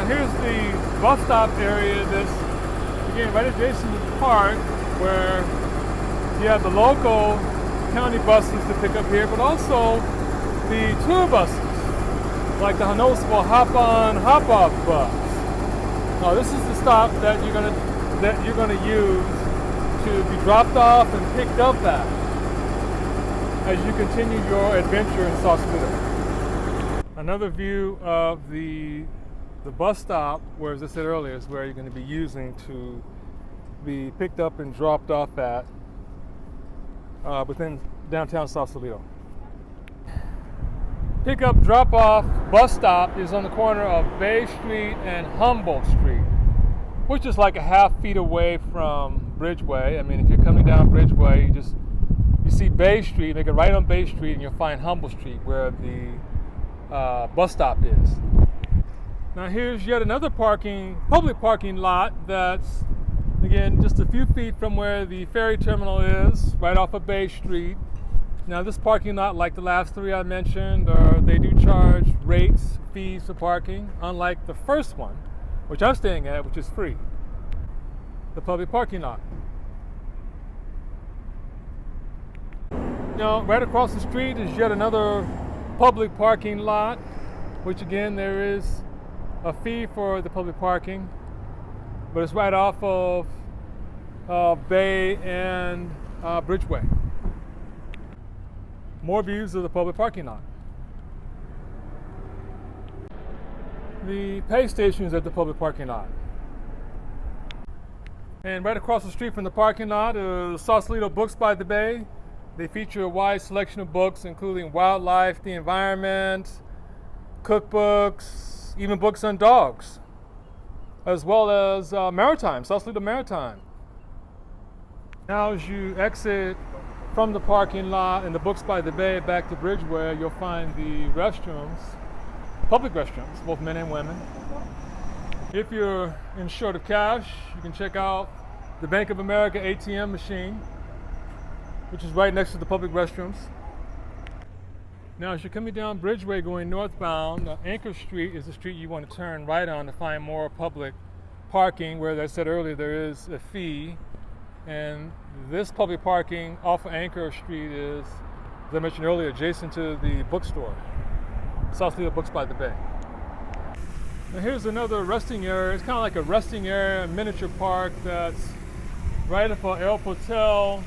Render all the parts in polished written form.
Now here's the bus stop area that's, again, right adjacent to the park, where you have the local county buses to pick up here, but also the tour buses, like the Hanoverville hop-on, hop-off bus. Now this is the stop that you're gonna use to be dropped off and picked up at as you continue your adventure in Sausalito. Another view of the bus stop, where, as I said earlier, is where you're going to be using to be picked up and dropped off at within downtown Sausalito. Pickup drop-off bus stop is on the corner of Bay Street and Humboldt Street, which is like a half feet away from Bridgeway. I mean, if you're coming down Bridgeway, you see Bay Street, make it right on Bay Street, and you'll find Humboldt Street where the bus stop is. Now here's yet another public parking lot that's, again, just a few feet from where the ferry terminal is, right off of Bay Street. Now this parking lot, like the last three I mentioned, they do charge fees for parking, unlike the first one, which I'm staying at, which is free, the public parking lot. Now right across the street is yet another public parking lot, which again, there is a fee for the public parking, but it's right off of Bay and Bridgeway. More views of the public parking lot. The pay station is at the public parking lot. And right across the street from the parking lot is Sausalito Books by the Bay. They feature a wide selection of books, including wildlife, the environment, cookbooks, even books on dogs, as well as maritime, Sausalito Maritime. Now as you exit from the parking lot and the Books by the Bay back to Bridgeway, you'll find the restrooms, public restrooms, both men and women. If you're in short of cash, you can check out the Bank of America ATM machine, which is right next to the public restrooms. Now, as you're coming down Bridgeway going northbound, Anchor Street is the street you want to turn right on to find more public parking, where, as I said earlier, there is a fee. And this public parking off of Anchor Street is, as I mentioned earlier, adjacent to the bookstore, Sausalito Books by the Bay. Now here's another resting area. It's kind of like a resting area, a miniature park that's right up on El Hotel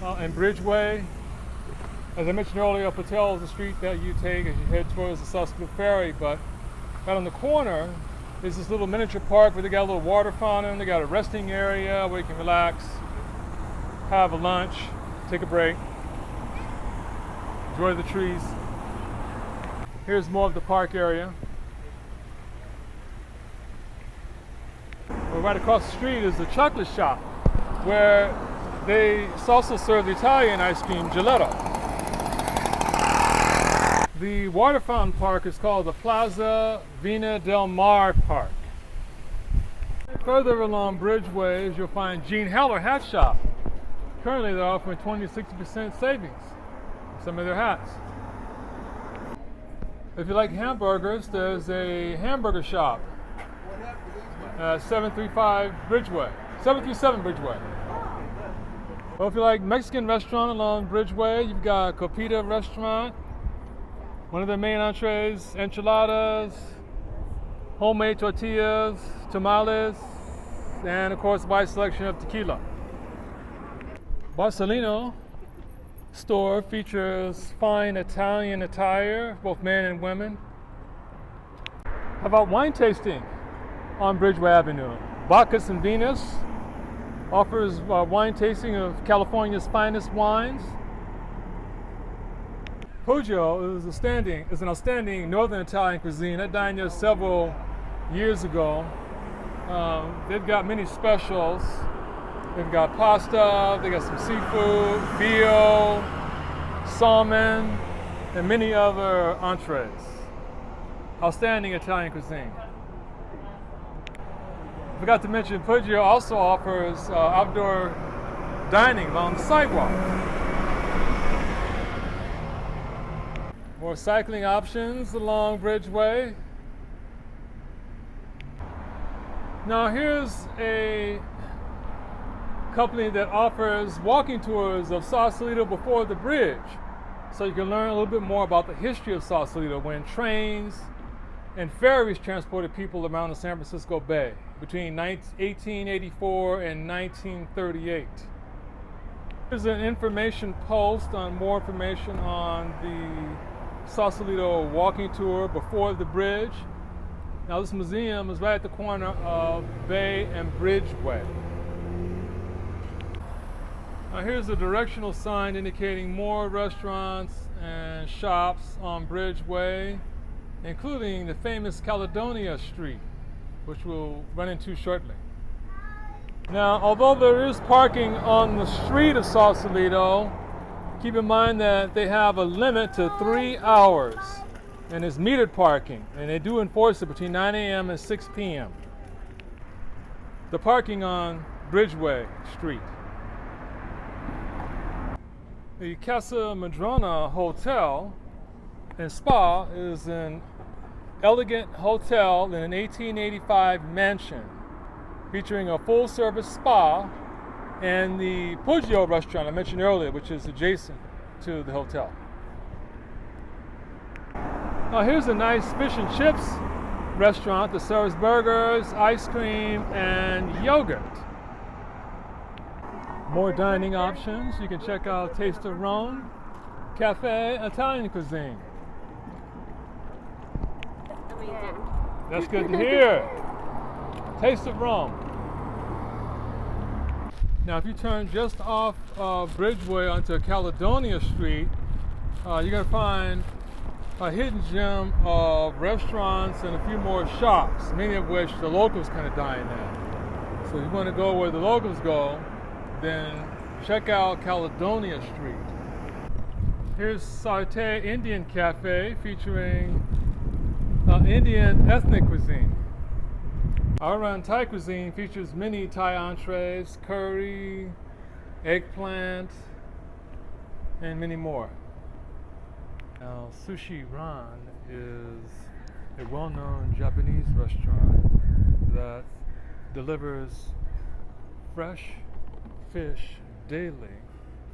and Bridgeway. As I mentioned earlier, El Hotel is the street that you take as you head towards the Sausalito Ferry, but right on the corner is this little miniature park where they got a little water fountain, they got a resting area where you can relax, have a lunch, take a break, enjoy the trees. Here's more of the park area. Well, right across the street is the chocolate shop, where they also serve the Italian ice cream, gelato. The water fountain park is called the Plaza Vina del Mar Park. Further along Bridgeway, you'll find Gene Heller Hat Shop. Currently, they're offering 20 to 60% savings on some of their hats. If you like hamburgers, there's a hamburger shop. 737 Bridgeway. Well, if you like Mexican restaurant along Bridgeway, you've got Copita Restaurant. One of their main entrees, enchiladas, homemade tortillas, tamales, and of course, a wide selection of tequila. Barcelino store features fine Italian attire, both men and women. How about wine tasting on Bridgeway Avenue? Bacchus and Venus offers wine tasting of California's finest wines. Poggio is an outstanding northern Italian cuisine. I dined there several years ago. They've got many specials. They've got pasta, they got some seafood, veal, salmon, and many other entrees. Outstanding Italian cuisine. Forgot to mention, Poggio also offers outdoor dining along the sidewalk. More cycling options along Bridgeway. Now here's a company that offers walking tours of Sausalito before the bridge. So you can learn a little bit more about the history of Sausalito when trains and ferries transported people around the San Francisco Bay between 1884 and 1938. Here's an information post on more information on the Sausalito walking tour before the bridge. Now this museum is right at the corner of Bay and Bridgeway. Now here's a directional sign indicating more restaurants and shops on Bridgeway, including the famous Caledonia Street, which we'll run into shortly. Now, although there is parking on the street of Sausalito, keep in mind that they have a limit to 3 hours, and it's metered parking, and they do enforce it between 9 a.m. and 6 p.m. The parking on Bridgeway Street. The Casa Madrona Hotel and Spa is an elegant hotel in an 1885 mansion featuring a full-service spa and the Poggio restaurant I mentioned earlier, which is adjacent to the hotel. Now here's a nice fish and chips restaurant that serves burgers, ice cream, and yogurt. More dining options. You can check out Taste of Rome, Cafe, Italian cuisine. That's good to hear. Taste of Rome. Now if you turn just off Bridgeway onto Caledonia Street, you're going to find a hidden gem of restaurants and a few more shops, many of which the locals kind of dine at. So if you want to go where the locals go, then check out Caledonia Street. Here's Sauté Indian Cafe featuring Indian ethnic cuisine. Our Thai cuisine features many Thai entrees, curry, eggplant, and many more. Now, Sushi Ran is a well-known Japanese restaurant that delivers fresh fish daily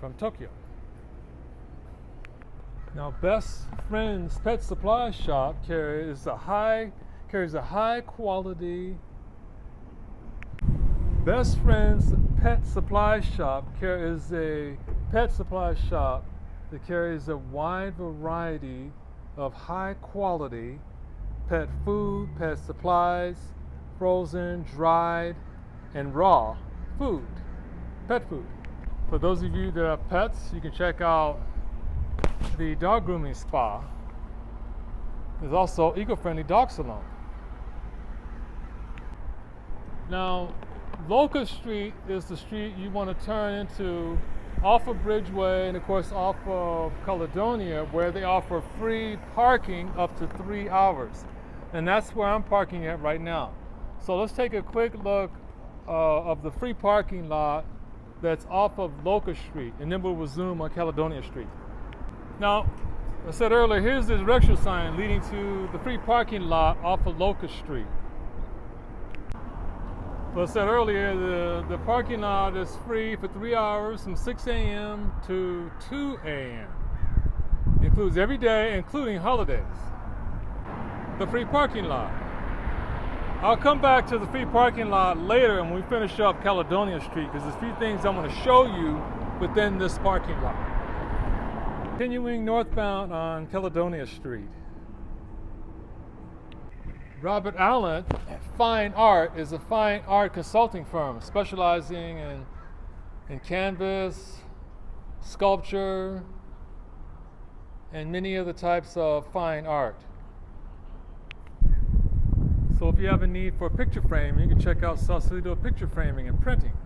from Tokyo. Now, Best Friends Pet Supply Shop carries a high quality. Best Friends Pet Supply Shop is a pet supply shop that carries a wide variety of high quality pet food, pet supplies, frozen, dried, and raw food, pet food. For those of you that have pets, you can check out the dog grooming spa. There's also eco-friendly dog salon. Now, Locust Street is the street you want to turn into off of Bridgeway and of course off of Caledonia, where they offer free parking up to 3 hours. And that's where I'm parking at right now. So let's take a quick look of the free parking lot that's off of Locust Street, and then we'll resume on Caledonia Street. Now, I said earlier, here's the directional sign leading to the free parking lot off of Locust Street. Well, I said earlier, the parking lot is free for 3 hours from 6 a.m. to 2 a.m. It includes every day, including holidays. The free parking lot. I'll come back to the free parking lot later when we finish up Caledonia Street, because there's a few things I want to show you within this parking lot. Continuing northbound on Caledonia Street. Robert Allen Fine Art is a fine art consulting firm specializing in canvas, sculpture, and many other types of fine art. So if you have a need for picture framing, you can check out Sausalito Picture Framing and Printing.